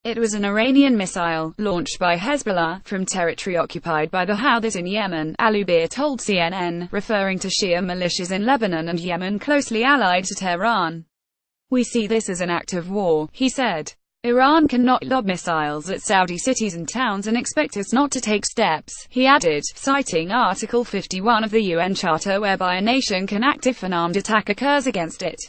It was an Iranian missile, launched by Hezbollah, from territory occupied by the Houthis in Yemen, Al-Ubaid told CNN, referring to Shia militias in Lebanon and Yemen closely allied to Tehran. "We see this as an act of war," he said. "Iran cannot lob missiles at Saudi cities and towns and expect us not to take steps," he added, citing Article 51 of the UN Charter whereby a nation can act if an armed attack occurs against it.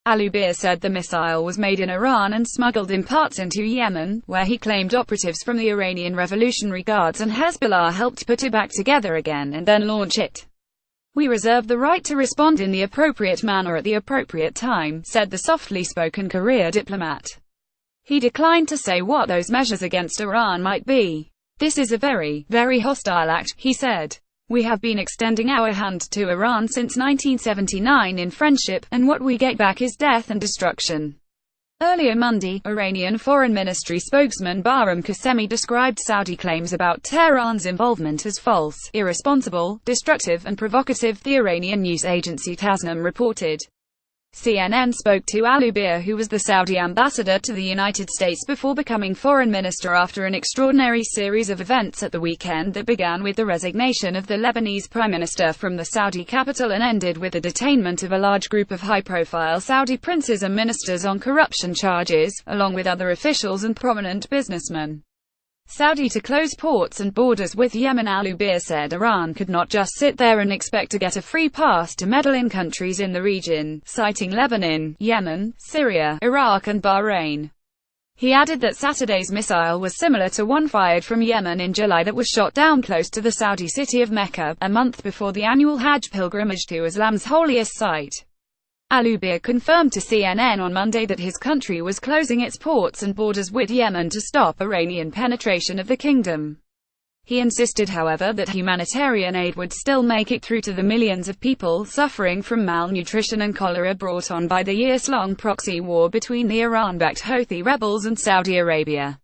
Al-Ubaid said the missile was made in Iran and smuggled in parts into Yemen, where he claimed operatives from the Iranian Revolutionary Guards and Hezbollah helped put it back together again and then launch it. "We reserve the right to respond in the appropriate manner at the appropriate time," said the softly spoken career diplomat. He declined to say what those measures against Iran might be. "This is a very, very hostile act," he said. "We have been extending our hand to Iran since 1979 in friendship, and what we get back is death and destruction." Earlier Monday, Iranian Foreign Ministry spokesman Bahram Qasemi described Saudi claims about Tehran's involvement as false, irresponsible, destructive and provocative, the Iranian news agency Tasnim reported. CNN spoke to Al-Ubaid, who was the Saudi ambassador to the United States before becoming foreign minister after an extraordinary series of events at the weekend that began with the resignation of the Lebanese prime minister from the Saudi capital and ended with the detainment of a large group of high-profile Saudi princes and ministers on corruption charges, along with other officials and prominent businessmen. Saudi to close ports and borders with Yemen. Al-Ubaid said Iran could not just sit there and expect to get a free pass to meddle in countries in the region, citing Lebanon, Yemen, Syria, Iraq and Bahrain. He added that Saturday's missile was similar to one fired from Yemen in July that was shot down close to the Saudi city of Mecca, a month before the annual Hajj pilgrimage to Islam's holiest site. Al-Ubaid confirmed to CNN on Monday that his country was closing its ports and borders with Yemen to stop Iranian penetration of the kingdom. He insisted, however, that humanitarian aid would still make it through to the millions of people suffering from malnutrition and cholera brought on by the years-long proxy war between the Iran-backed Houthi rebels and Saudi Arabia.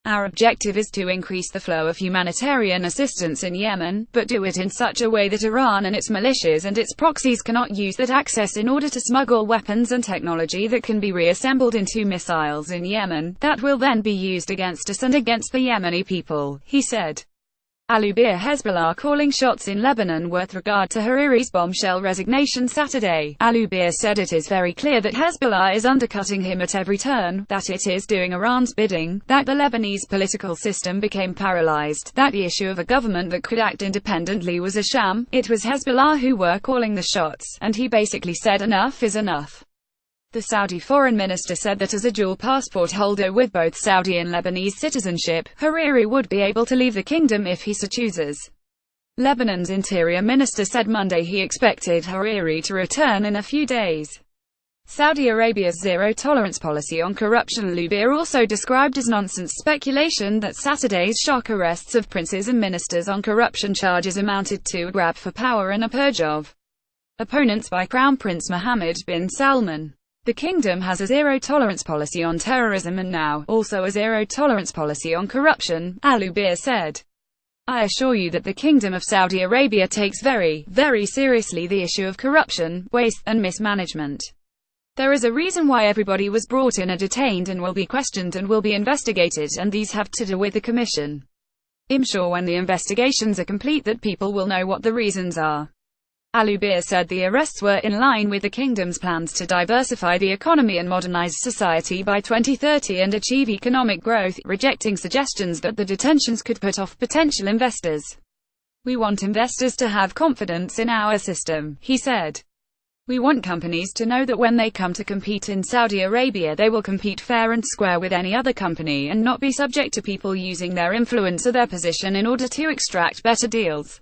"Our objective is to increase the flow of humanitarian assistance in Yemen, but do it in such a way that Iran and its militias and its proxies cannot use that access in order to smuggle weapons and technology that can be reassembled into missiles in Yemen, that will then be used against us and against the Yemeni people," he said. Al-Ubaid Hezbollah calling shots in Lebanon with regard to Hariri's bombshell resignation Saturday. Al-Ubaid said it is very clear that Hezbollah is undercutting him at every turn, that it is doing Iran's bidding, that the Lebanese political system became paralyzed, that the issue of a government that could act independently was a sham, it was Hezbollah who were calling the shots, and he basically said enough is enough. The Saudi foreign minister said that as a dual passport holder with both Saudi and Lebanese citizenship, Hariri would be able to leave the kingdom if he so chooses. Lebanon's interior minister said Monday he expected Hariri to return in a few days. Saudi Arabia's zero-tolerance policy on corruption. Al-Ubaid also described as nonsense speculation that Saturday's shock arrests of princes and ministers on corruption charges amounted to a grab for power and a purge of opponents by Crown Prince Mohammed bin Salman. "The kingdom has a zero-tolerance policy on terrorism and now, also a zero-tolerance policy on corruption," Al-Ubaid said. "I assure you that the Kingdom of Saudi Arabia takes very, very seriously the issue of corruption, waste, and mismanagement. There is a reason why everybody was brought in and detained and will be questioned and will be investigated, and these have to do with the commission. I'm sure when the investigations are complete that people will know what the reasons are." Al-Ubaid said the arrests were in line with the kingdom's plans to diversify the economy and modernize society by 2030 and achieve economic growth, rejecting suggestions that the detentions could put off potential investors. "We want investors to have confidence in our system," he said. "We want companies to know that when they come to compete in Saudi Arabia they will compete fair and square with any other company and not be subject to people using their influence or their position in order to extract better deals."